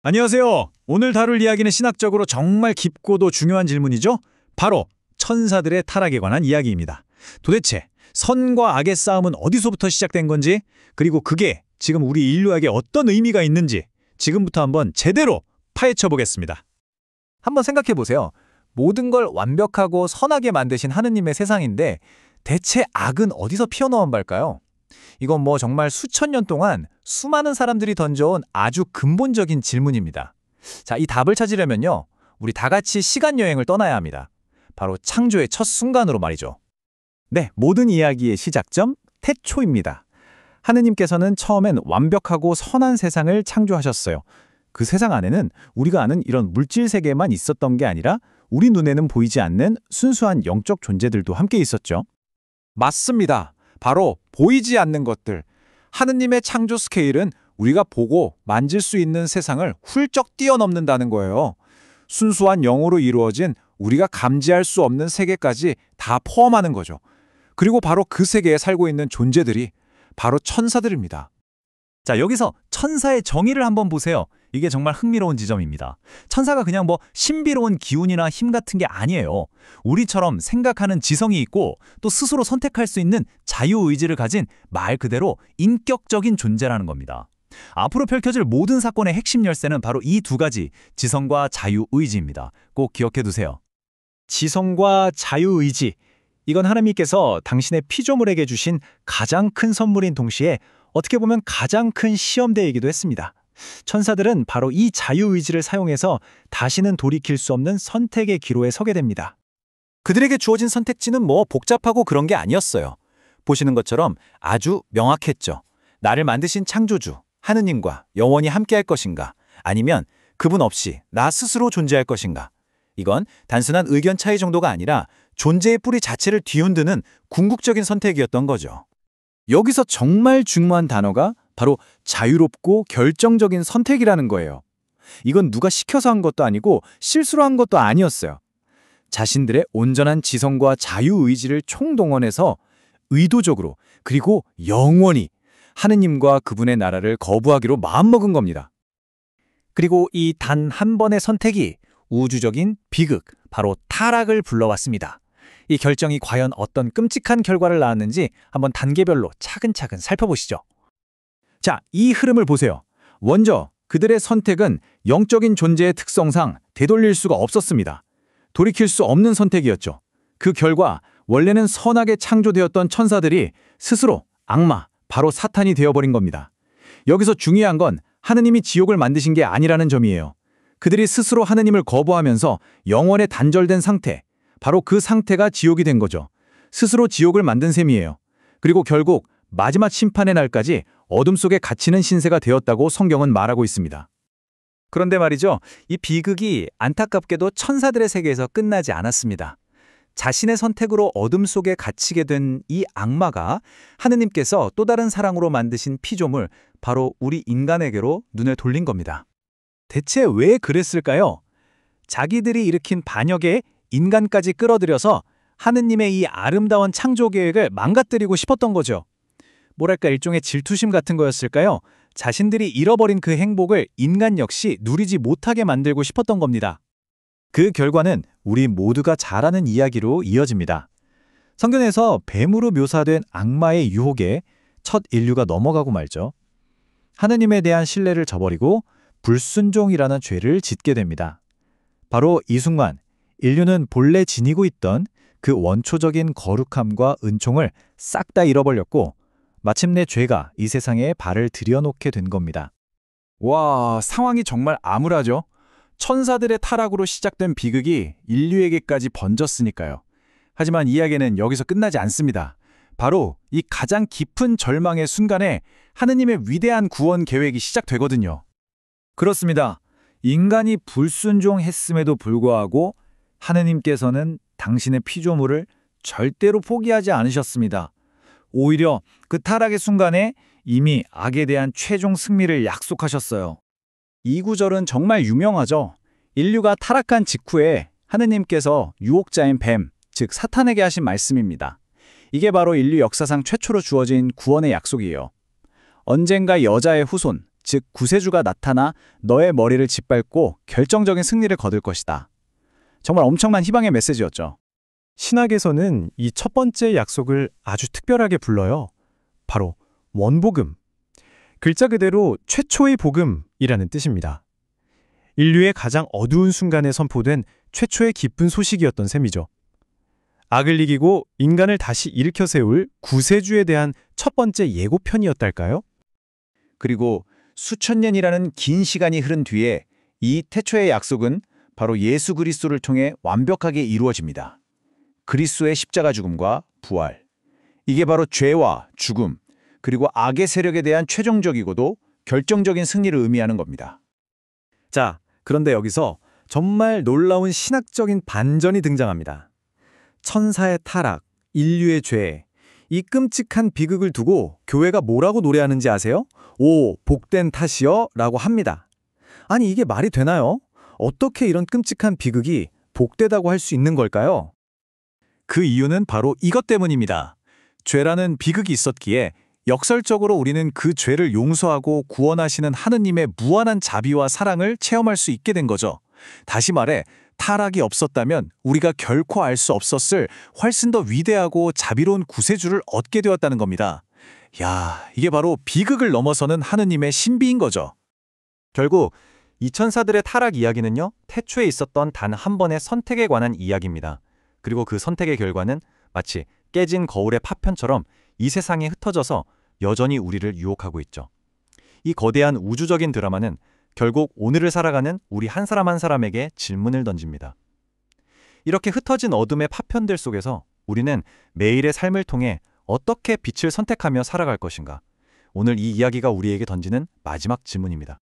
안녕하세요. 오늘 다룰 이야기는 신학적으로 정말 깊고도 중요한 질문이죠. 바로 천사들의 타락에 관한 이야기입니다. 도대체 선과 악의 싸움은 어디서부터 시작된 건지, 그리고 그게 지금 우리 인류에게 어떤 의미가 있는지 지금부터 한번 제대로 파헤쳐 보겠습니다. 한번 생각해 보세요. 모든 걸 완벽하고 선하게 만드신 하느님의 세상인데 대체 악은 어디서 피어나온 걸까요? 이건 정말 수천 년 동안 수많은 사람들이 던져온 아주 근본적인 질문입니다. 자, 이 답을 찾으려면요, 우리 다 같이 시간 여행을 떠나야 합니다. 바로 창조의 첫 순간으로 말이죠. 네, 모든 이야기의 시작점, 태초입니다. 하느님께서는 처음엔 완벽하고 선한 세상을 창조하셨어요. 그 세상 안에는 우리가 아는 이런 물질 세계만 있었던 게 아니라 우리 눈에는 보이지 않는 순수한 영적 존재들도 함께 있었죠. 맞습니다. 바로 보이지 않는 것들. 하느님의 창조 스케일은 우리가 보고 만질 수 있는 세상을 훌쩍 뛰어넘는다는 거예요. 순수한 영으로 이루어진 우리가 감지할 수 없는 세계까지 다 포함하는 거죠. 그리고 바로 그 세계에 살고 있는 존재들이 바로 천사들입니다. 자, 여기서 천사의 정의를 한번 보세요. 이게 정말 흥미로운 지점입니다. 천사가 그냥 신비로운 기운이나 힘 같은 게 아니에요. 우리처럼 생각하는 지성이 있고 또 스스로 선택할 수 있는 자유의지를 가진 말 그대로 인격적인 존재라는 겁니다. 앞으로 펼쳐질 모든 사건의 핵심 열쇠는 바로 이 두 가지, 지성과 자유의지입니다. 꼭 기억해 두세요. 지성과 자유의지. 이건 하나님께서 당신의 피조물에게 주신 가장 큰 선물인 동시에 어떻게 보면 가장 큰 시험대이기도 했습니다. 천사들은 바로 이 자유의지를 사용해서 다시는 돌이킬 수 없는 선택의 기로에 서게 됩니다. 그들에게 주어진 선택지는 복잡하고 그런 게 아니었어요. 보시는 것처럼 아주 명확했죠. 나를 만드신 창조주, 하느님과 영원히 함께할 것인가, 아니면 그분 없이 나 스스로 존재할 것인가. 이건 단순한 의견 차이 정도가 아니라 존재의 뿌리 자체를 뒤흔드는 궁극적인 선택이었던 거죠. 여기서 정말 중요한 단어가 바로 자유롭고 결정적인 선택이라는 거예요. 이건 누가 시켜서 한 것도 아니고 실수로 한 것도 아니었어요. 자신들의 온전한 지성과 자유의지를 총동원해서 의도적으로 그리고 영원히 하느님과 그분의 나라를 거부하기로 마음먹은 겁니다. 그리고 이 단 한 번의 선택이 우주적인 비극, 바로 타락을 불러왔습니다. 이 결정이 과연 어떤 끔찍한 결과를 낳았는지 한번 단계별로 차근차근 살펴보시죠. 자, 이 흐름을 보세요. 먼저 그들의 선택은 영적인 존재의 특성상 되돌릴 수가 없었습니다. 돌이킬 수 없는 선택이었죠. 그 결과 원래는 선하게 창조되었던 천사들이 스스로 악마, 바로 사탄이 되어버린 겁니다. 여기서 중요한 건 하느님이 지옥을 만드신 게 아니라는 점이에요. 그들이 스스로 하느님을 거부하면서 영원에 단절된 상태, 바로 그 상태가 지옥이 된 거죠. 스스로 지옥을 만든 셈이에요. 그리고 결국 마지막 심판의 날까지 어둠 속에 갇히는 신세가 되었다고 성경은 말하고 있습니다. 그런데 말이죠, 이 비극이 안타깝게도 천사들의 세계에서 끝나지 않았습니다. 자신의 선택으로 어둠 속에 갇히게 된 이 악마가 하느님께서 또 다른 사랑으로 만드신 피조물, 바로 우리 인간에게로 눈을 돌린 겁니다. 대체 왜 그랬을까요? 자기들이 일으킨 반역에 인간까지 끌어들여서 하느님의 이 아름다운 창조 계획을 망가뜨리고 싶었던 거죠. 뭐랄까, 일종의 질투심 같은 거였을까요? 자신들이 잃어버린 그 행복을 인간 역시 누리지 못하게 만들고 싶었던 겁니다. 그 결과는 우리 모두가 잘 아는 이야기로 이어집니다. 성경에서 뱀으로 묘사된 악마의 유혹에 첫 인류가 넘어가고 말죠. 하느님에 대한 신뢰를 저버리고 불순종이라는 죄를 짓게 됩니다. 바로 이 순간 인류는 본래 지니고 있던 그 원초적인 거룩함과 은총을 싹 다 잃어버렸고 마침내 죄가 이 세상에 발을 들여놓게 된 겁니다. 와, 상황이 정말 암울하죠? 천사들의 타락으로 시작된 비극이 인류에게까지 번졌으니까요. 하지만 이야기는 여기서 끝나지 않습니다. 바로 이 가장 깊은 절망의 순간에 하느님의 위대한 구원 계획이 시작되거든요. 그렇습니다. 인간이 불순종했음에도 불구하고 하느님께서는 당신의 피조물을 절대로 포기하지 않으셨습니다. 오히려 그 타락의 순간에 이미 악에 대한 최종 승리를 약속하셨어요. 이 구절은 정말 유명하죠. 인류가 타락한 직후에 하느님께서 유혹자인 뱀, 즉 사탄에게 하신 말씀입니다. 이게 바로 인류 역사상 최초로 주어진 구원의 약속이에요. 언젠가 여자의 후손, 즉 구세주가 나타나 너의 머리를 짓밟고 결정적인 승리를 거둘 것이다. 정말 엄청난 희망의 메시지였죠. 신학에서는 이 첫 번째 약속을 아주 특별하게 불러요. 바로 원복음. 글자 그대로 최초의 복음이라는 뜻입니다. 인류의 가장 어두운 순간에 선포된 최초의 기쁜 소식이었던 셈이죠. 악을 이기고 인간을 다시 일으켜 세울 구세주에 대한 첫 번째 예고편이었달까요? 그리고 수천 년이라는 긴 시간이 흐른 뒤에 이 태초의 약속은 바로 예수 그리스도를 통해 완벽하게 이루어집니다. 그리스도의 십자가 죽음과 부활. 이게 바로 죄와 죽음, 그리고 악의 세력에 대한 최종적이고도 결정적인 승리를 의미하는 겁니다. 자, 그런데 여기서 정말 놀라운 신학적인 반전이 등장합니다. 천사의 타락, 인류의 죄, 이 끔찍한 비극을 두고 교회가 뭐라고 노래하는지 아세요? 오, 복된 탓이여 라고 합니다. 아니, 이게 말이 되나요? 어떻게 이런 끔찍한 비극이 복되다고 할 수 있는 걸까요? 그 이유는 바로 이것 때문입니다. 죄라는 비극이 있었기에 역설적으로 우리는 그 죄를 용서하고 구원하시는 하느님의 무한한 자비와 사랑을 체험할 수 있게 된 거죠. 다시 말해 타락이 없었다면 우리가 결코 알 수 없었을 훨씬 더 위대하고 자비로운 구세주를 얻게 되었다는 겁니다. 야, 이게 바로 비극을 넘어서는 하느님의 신비인 거죠. 결국 이 천사들의 타락 이야기는요, 태초에 있었던 단 한 번의 선택에 관한 이야기입니다. 그리고 그 선택의 결과는 마치 깨진 거울의 파편처럼 이 세상에 흩어져서 여전히 우리를 유혹하고 있죠. 이 거대한 우주적인 드라마는 결국 오늘을 살아가는 우리 한 사람 한 사람에게 질문을 던집니다. 이렇게 흩어진 어둠의 파편들 속에서 우리는 매일의 삶을 통해 어떻게 빛을 선택하며 살아갈 것인가? 오늘 이 이야기가 우리에게 던지는 마지막 질문입니다.